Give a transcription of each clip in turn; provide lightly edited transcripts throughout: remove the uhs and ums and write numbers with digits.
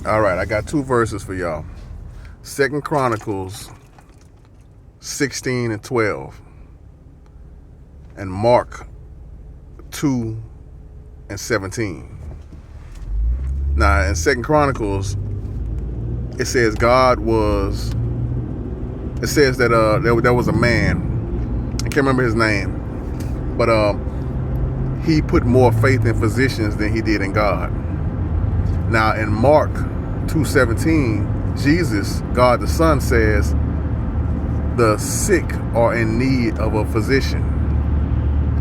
All right, I got two verses for y'all. Second Chronicles 16 and 12, and Mark 2 and 17. Now, in Second Chronicles, it says it says that there was a man, I can't remember his name, but he put more faith in physicians than he did in God. Now, in Mark 2:17, Jesus, God the Son, says the sick are in need of a physician.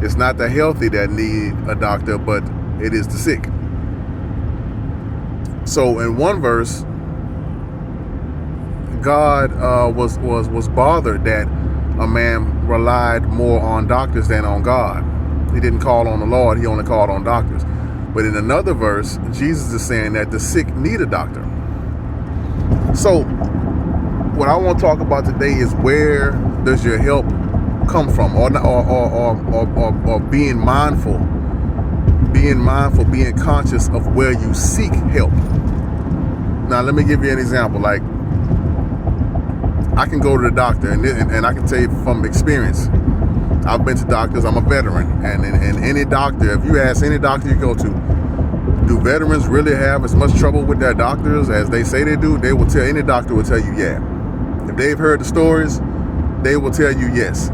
It's not the healthy that need a doctor, but it is the sick. So in one verse, God was bothered that a man relied more on doctors than on God. He didn't call on the Lord, he only called on doctors. But in another verse, Jesus is saying that the sick need a doctor. So what I want to talk about today is, where does your help come from? Or being mindful, being conscious of where you seek help. Now, let me give you an example. Like, I can go to the doctor, and I can tell you from experience, I've been to doctors. I'm a veteran, and any doctor, if you ask any doctor you go to, do veterans really have as much trouble with their doctors as they say they do? Any doctor will tell you, yeah. If they've heard the stories, they will tell you yes.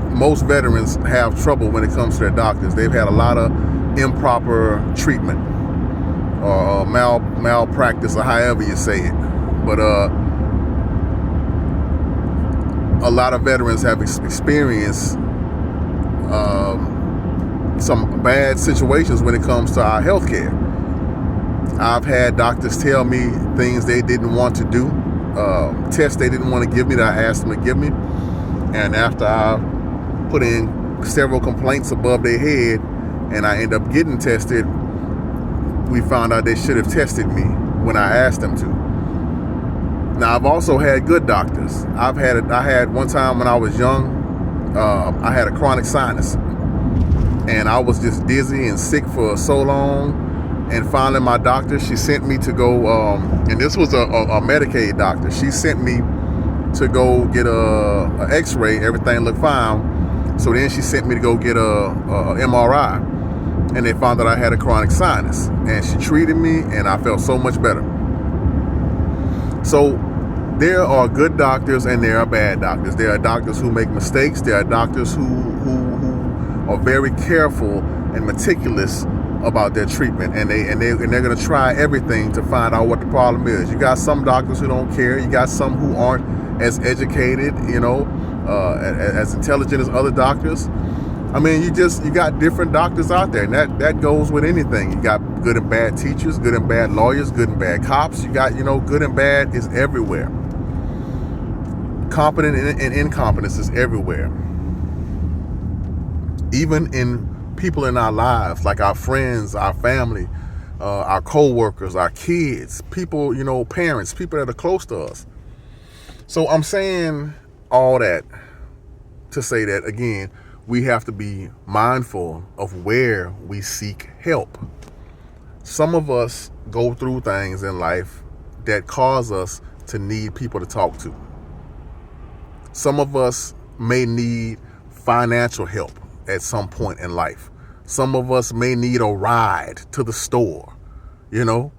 Most veterans have trouble when it comes to their doctors. They've had a lot of improper treatment or malpractice, or however you say it. But a lot of veterans have experienced some bad situations when it comes to our health care. I've had doctors tell me things they didn't want to do, tests they didn't want to give me that I asked them to give me. And after I put in several complaints above their head and I end up getting tested, we found out they should have tested me when I asked them to. Now, I've also had good doctors. I had one time when I was young, I had a chronic sinus, and I was just dizzy and sick for so long. And finally, my doctor, she sent me to go, and this was a Medicaid doctor. She sent me to go get a X-ray. Everything looked fine. So then she sent me to go get a MRI, and they found that I had a chronic sinus. And she treated me, and I felt so much better. So there are good doctors and there are bad doctors. There are doctors who make mistakes. There are doctors who are very careful and meticulous about their treatment, and they're going to try everything to find out what the problem is. You got some doctors who don't care. You got some who aren't as educated, as intelligent as other doctors. I mean, you got different doctors out there, and that goes with anything. You got good and bad teachers, good and bad lawyers, good and bad cops. You got, good and bad is everywhere. Competent and incompetence is everywhere. Even in people in our lives, like our friends, our family, our co-workers, our kids, people, parents, people that are close to us. So I'm saying all that to say that, again, we have to be mindful of where we seek help. Some of us go through things in life that cause us to need people to talk to. Some of us may need financial help at some point in life. Some of us may need a ride to the store. You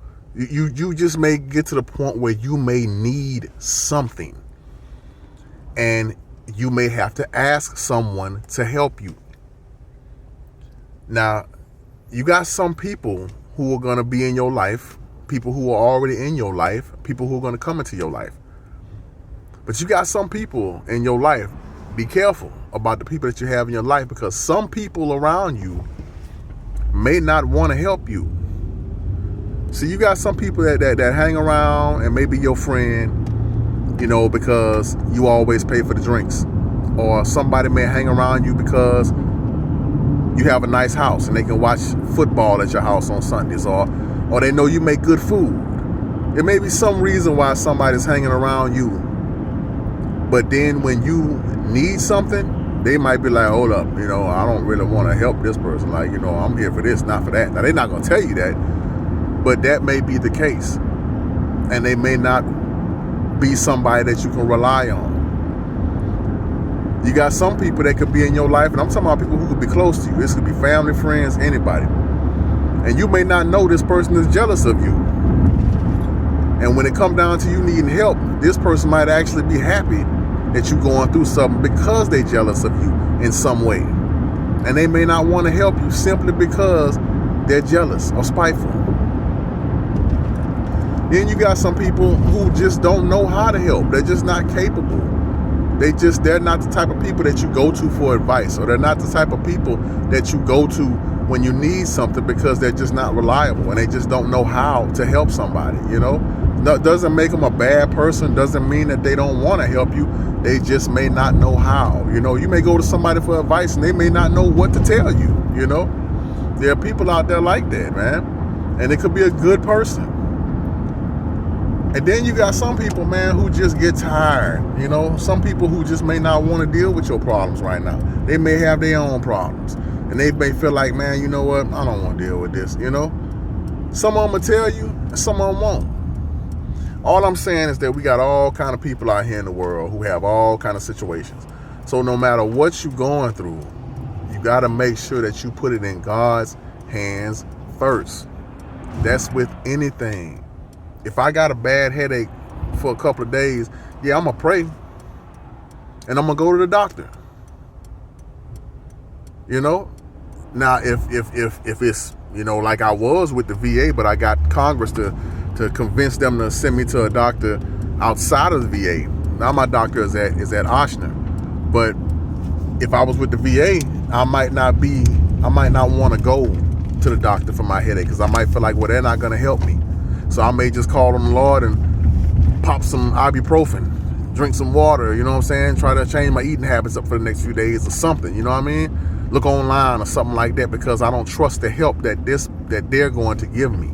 just may get to the point where you may need something, and you may have to ask someone to help you. Now, you got some people who are going to be in your life, people who are already in your life, people who are going to come into your life. But you got some people in your life. Be careful about the people that you have in your life, because some people around you may not want to help you. So you got some people that hang around and maybe your friend, because you always pay for the drinks. Or somebody may hang around you because you have a nice house and they can watch football at your house on Sundays, or they know you make good food. There may be some reason why somebody's hanging around you. But then when you need something, they might be like, hold up, I don't really want to help this person. Like, I'm here for this, not for that. Now, they're not going to tell you that. but that may be the case. And they may not be somebody that you can rely on. You got some people that could be in your life, and I'm talking about people who could be close to you. This could be family, friends, anybody. And you may not know this person is jealous of you. And when it comes down to you needing help, this person might actually be happy that you're going through something because they're jealous of you in some way. And they may not want to help you simply because they're jealous or spiteful. Then you got some people who just don't know how to help. They're just not capable. They're not the type of people that you go to for advice, or they're not the type of people that you go to when you need something, because they're just not reliable and they just don't know how to help somebody, you know? No, doesn't make them a bad person, doesn't mean that they don't want to help you. They just may not know how. You know, you may go to somebody for advice and they may not know what to tell you, you know? There are people out there like that, man. And it could be a good person. And then you got some people, man, who just get tired. You know, some people who just may not want to deal with your problems right now. They may have their own problems. And they may feel like, man, you know what? I don't want to deal with this, you know? Some of them will tell you, and some of them won't. All I'm saying is that we got all kind of people out here in the world who have all kind of situations. So no matter what you're going through, you got to make sure that you put it in God's hands first. That's with anything. If I got a bad headache for a couple of days, yeah, I'm going to pray. And I'm going to go to the doctor. You know? Now, if it's, you know, like I was with the VA, but I got Congress to convince them to send me to a doctor outside of the VA. Now my doctor is at Ochsner. But if I was with the VA, I might not want to go to the doctor for my headache, because I might feel like, well, they're not going to help me. So I may just call on the Lord and pop some ibuprofen, drink some water, you know what I'm saying? Try to change my eating habits up for the next few days or something, you know what I mean? Look online or something like that, because I don't trust the help that they're going to give me.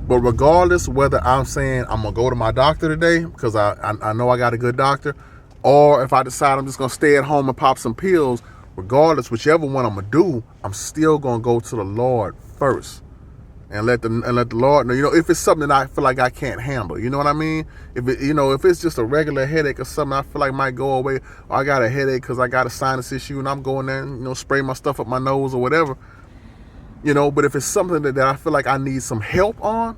But regardless whether I'm saying I'm going to go to my doctor today because I know I got a good doctor, or if I decide I'm just going to stay at home and pop some pills, regardless, whichever one I'm going to do, I'm still going to go to the Lord first. And let the Lord know, you know, if it's something that I feel like I can't handle, you know what I mean? If it's just a regular headache or something I feel like might go away, or I got a headache because I got a sinus issue and I'm going there and, you know, spray my stuff up my nose or whatever, you know, but if it's something that I feel like I need some help on,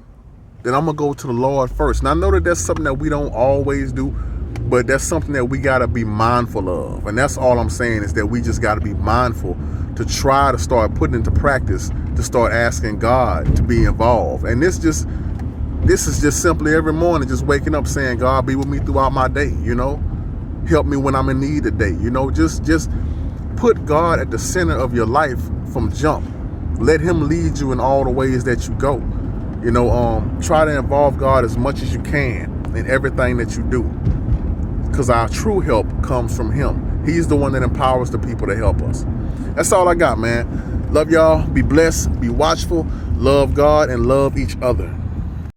then I'm going to go to the Lord first. And I know that that's something that we don't always do, but that's something that we got to be mindful of. And that's all I'm saying, is that we just got to be mindful to try to start putting into practice, to start asking God to be involved. And this is just simply every morning just waking up saying, God, be with me throughout my day, you know? Help me when I'm in need today, you know? Just put God at the center of your life from jump. Let him lead you in all the ways that you go. You know, try to involve God as much as you can in everything that you do, because our true help comes from him. He's the one that empowers the people to help us. That's all I got, man. Love y'all. Be blessed. Be watchful. Love God and love each other.